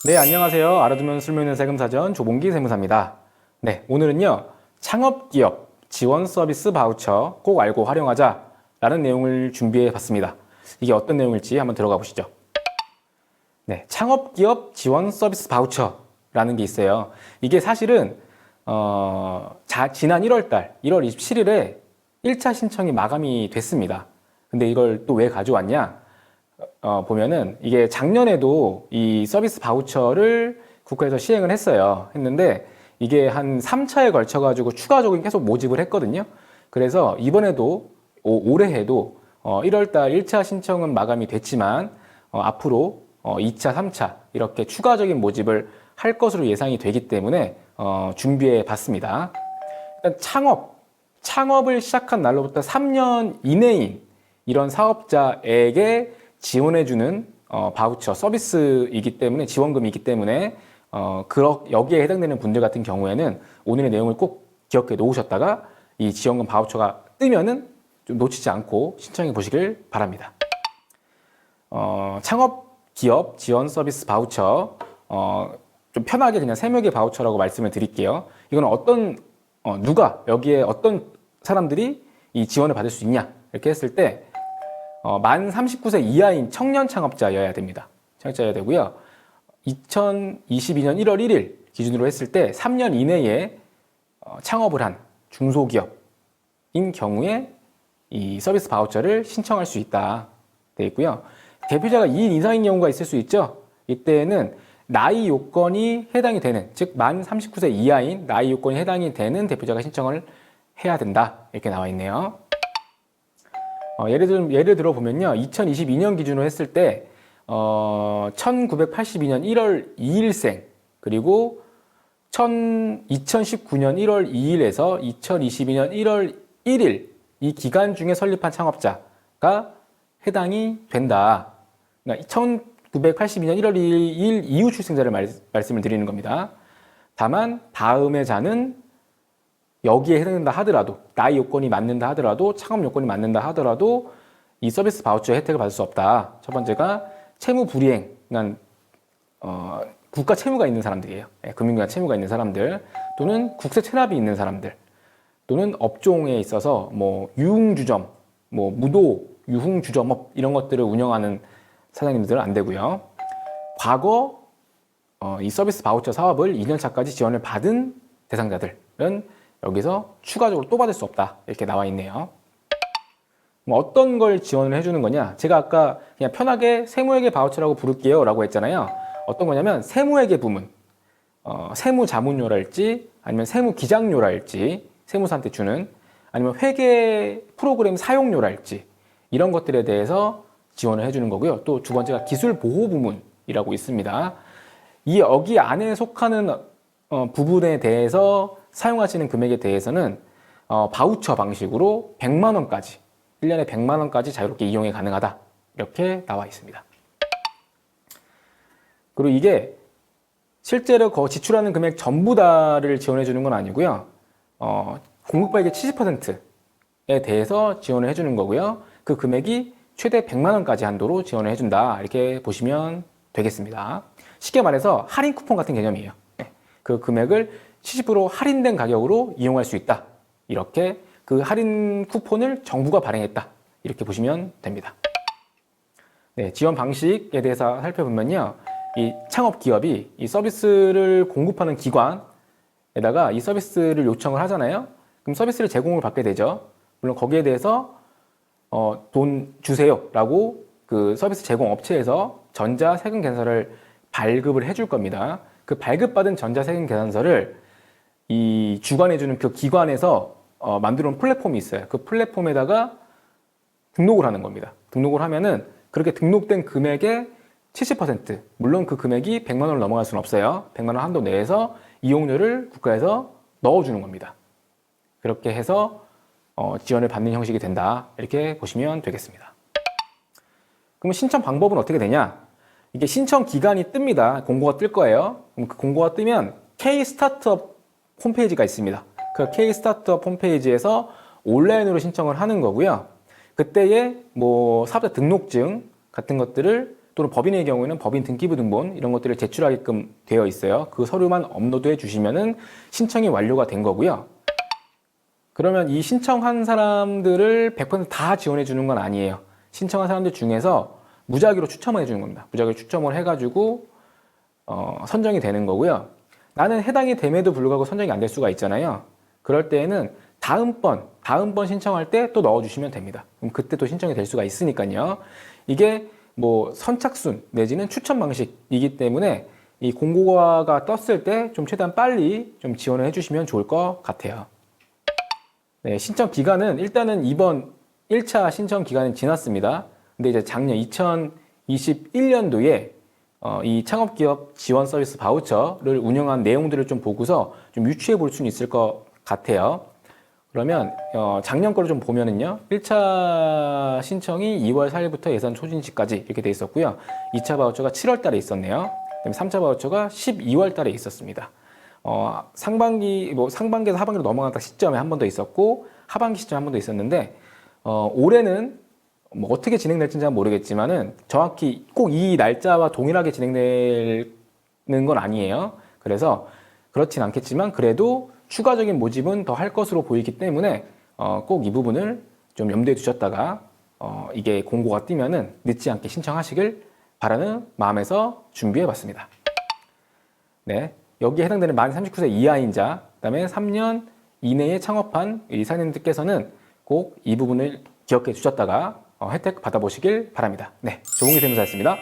네, 안녕하세요. 알아두면 쓸모있는 세금사전 조봉기 세무사입니다. 네, 오늘은요, 창업기업 지원 서비스 바우처 꼭 알고 활용하자 라는 내용을 준비해 봤습니다. 이게 어떤 내용일지 한번 들어가 보시죠. 네, 창업기업 지원 서비스 바우처라는 게 있어요. 이게 사실은 지난 1월 27일에 1차 신청이 마감이 됐습니다. 근데 이걸 또 왜 가져왔냐? 보면은 이게 작년에도 이 서비스 바우처를 국가에서 시행을 했는데 이게 한 3차에 걸쳐 가지고 추가적인 계속 모집을 했거든요. 그래서 이번에도 올해에도 1월달 1차 신청은 마감이 됐지만 앞으로 2차, 3차 이렇게 추가적인 모집을 할 것으로 예상이 되기 때문에 준비해 봤습니다. 일단 창업을 시작한 날로부터 3년 이내인 이런 사업자에게 지원해주는 바우처 서비스이기 때문에 지원금이기 때문에 여기에 해당되는 분들 같은 경우에는 오늘의 내용을 꼭 기억해 놓으셨다가 이 지원금 바우처가 뜨면은 좀 놓치지 않고 신청해 보시길 바랍니다. 창업 기업 지원 서비스 바우처 좀 편하게 그냥 세무회계 바우처라고 말씀을 드릴게요. 이건 여기에 어떤 사람들이 이 지원을 받을 수 있냐 이렇게 했을 때 만 39세 이하인 청년 창업자여야 됩니다. 창업자여야 되고요. 2022년 1월 1일 기준으로 했을 때 3년 이내에 창업을 한 중소기업인 경우에 이 서비스 바우처를 신청할 수 있다 되어 있고요. 대표자가 2인 이상인 경우가 있을 수 있죠. 이때는 나이 요건이 해당이 되는, 즉 만 39세 이하인 나이 요건이 해당이 되는 대표자가 신청을 해야 된다 이렇게 나와 있네요. 예를 들어 보면요, 2022년 기준으로 했을 때 1982년 1월 2일생 그리고 2019년 1월 2일에서 2022년 1월 1일 이 기간 중에 설립한 창업자가 해당이 된다. 그러니까 1982년 1월 2일 이후 출생자를 말씀을 드리는 겁니다. 다만 다음의 자는 여기에 해당된다 하더라도, 나이 요건이 맞는다 하더라도, 창업 요건이 맞는다 하더라도 이 서비스 바우처 혜택을 받을 수 없다. 첫 번째가 채무 불이행, 그러니까 국가 채무가 있는 사람들이에요. 금융기관 채무가 있는 사람들, 또는 국세 체납이 있는 사람들, 또는 업종에 있어서 뭐 유흥주점, 뭐 무도, 유흥주점업 이런 것들을 운영하는 사장님들은 안 되고요. 과거 이 서비스 바우처 사업을 2년차까지 지원을 받은 대상자들은 여기서 추가적으로 또 받을 수 없다 이렇게 나와 있네요. 어떤 걸 지원을 해주는 거냐, 제가 아까 그냥 편하게 세무회계 바우처라고 부를게요 라고 했잖아요. 어떤 거냐면 세무회계 부문, 세무자문료랄지 아니면 세무기장료랄지 세무사한테 주는, 아니면 회계 프로그램 사용료랄지 이런 것들에 대해서 지원을 해주는 거고요. 또 두 번째가 기술보호부문이라고 있습니다. 여기 안에 속하는 부분에 대해서 사용하시는 금액에 대해서는 바우처 방식으로 100만 원까지, 1년에 100만 원까지 자유롭게 이용이 가능하다 이렇게 나와 있습니다. 그리고 이게 실제로 지출하는 금액 전부 다를 지원해 주는 건 아니고요. 공급가액의 70%에 대해서 지원을 해주는 거고요. 그 금액이 최대 100만 원까지 한도로 지원을 해준다 이렇게 보시면 되겠습니다. 쉽게 말해서 할인 쿠폰 같은 개념이에요. 그 금액을 70% 할인된 가격으로 이용할 수 있다. 이렇게 그 할인 쿠폰을 정부가 발행했다. 이렇게 보시면 됩니다. 네, 지원 방식에 대해서 살펴보면요. 이 창업 기업이 이 서비스를 공급하는 기관에다가 이 서비스를 요청을 하잖아요. 그럼 서비스를 제공을 받게 되죠. 물론 거기에 대해서 돈 주세요 라고 그 서비스 제공 업체에서 전자세금 계산서를 발급을 해줄 겁니다. 그 발급받은 전자세금 계산서를 이 주관해주는 그 기관에서 만들어 놓은 플랫폼이 있어요. 그 플랫폼에다가 등록을 하는 겁니다. 등록을 하면은 그렇게 등록된 금액의 70%, 물론 그 금액이 100만 원을 넘어갈 수는 없어요. 100만 원 한도 내에서 이용료를 국가에서 넣어주는 겁니다. 그렇게 해서 지원을 받는 형식이 된다. 이렇게 보시면 되겠습니다. 그러면 신청 방법은 어떻게 되냐? 이게 신청 기간이 뜹니다. 공고가 뜰 거예요. 그럼 그 공고가 뜨면 K-스타트업 홈페이지가 있습니다. 그 K-스타트업 홈페이지에서 온라인으로 신청을 하는 거고요. 그때에 뭐 사업자 등록증 같은 것들을 또는 법인의 경우에는 법인 등기부등본 이런 것들을 제출하게끔 되어 있어요. 그 서류만 업로드해 주시면은 신청이 완료가 된 거고요. 그러면 이 신청한 사람들을 100%다 지원해 주는 건 아니에요. 신청한 사람들 중에서 무작위로 추첨을 해 주는 겁니다. 무작위로 추첨을 해가지고 선정이 되는 거고요. 나는 해당이 됨에도 불구하고 선정이 안 될 수가 있잖아요. 그럴 때에는 다음번 신청할 때 또 넣어주시면 됩니다. 그럼 그때 또 신청이 될 수가 있으니까요. 이게 뭐 선착순 내지는 추첨 방식이기 때문에 이 공고가 떴을 때 좀 최대한 빨리 좀 지원을 해주시면 좋을 것 같아요. 네, 신청 기간은 일단은 이번 1차 신청 기간은 지났습니다. 근데 이제 작년 2021년도에 이 창업기업 지원 서비스 바우처를 운영한 내용들을 좀 보고서 좀 유추해 볼 수는 있을 것 같아요. 그러면 작년 거를 좀 보면은요. 1차 신청이 2월 4일부터 예산 초진시까지 이렇게 돼 있었고요. 2차 바우처가 7월 달에 있었네요. 그다음에 3차 바우처가 12월 달에 있었습니다. 상반기에서 하반기로 넘어가다 시점에 한 번 더 있었고 하반기 시점에 한 번 더 있었는데 올해는 뭐 어떻게 진행될지는 잘 모르겠지만은 정확히 꼭 이 날짜와 동일하게 진행되는 건 아니에요. 그래서 그렇진 않겠지만 그래도 추가적인 모집은 더 할 것으로 보이기 때문에 꼭 이 부분을 좀 염두에 두셨다가 이게 공고가 뜨면은 늦지 않게 신청하시길 바라는 마음에서 준비해 봤습니다. 네. 여기에 해당되는 만 39세 이하인 자, 그다음에 3년 이내에 창업한 이사님들께서는 꼭 이 부분을 기억해 주셨다가 혜택 받아보시길 바랍니다. 네, 조봉기 세무사였습니다.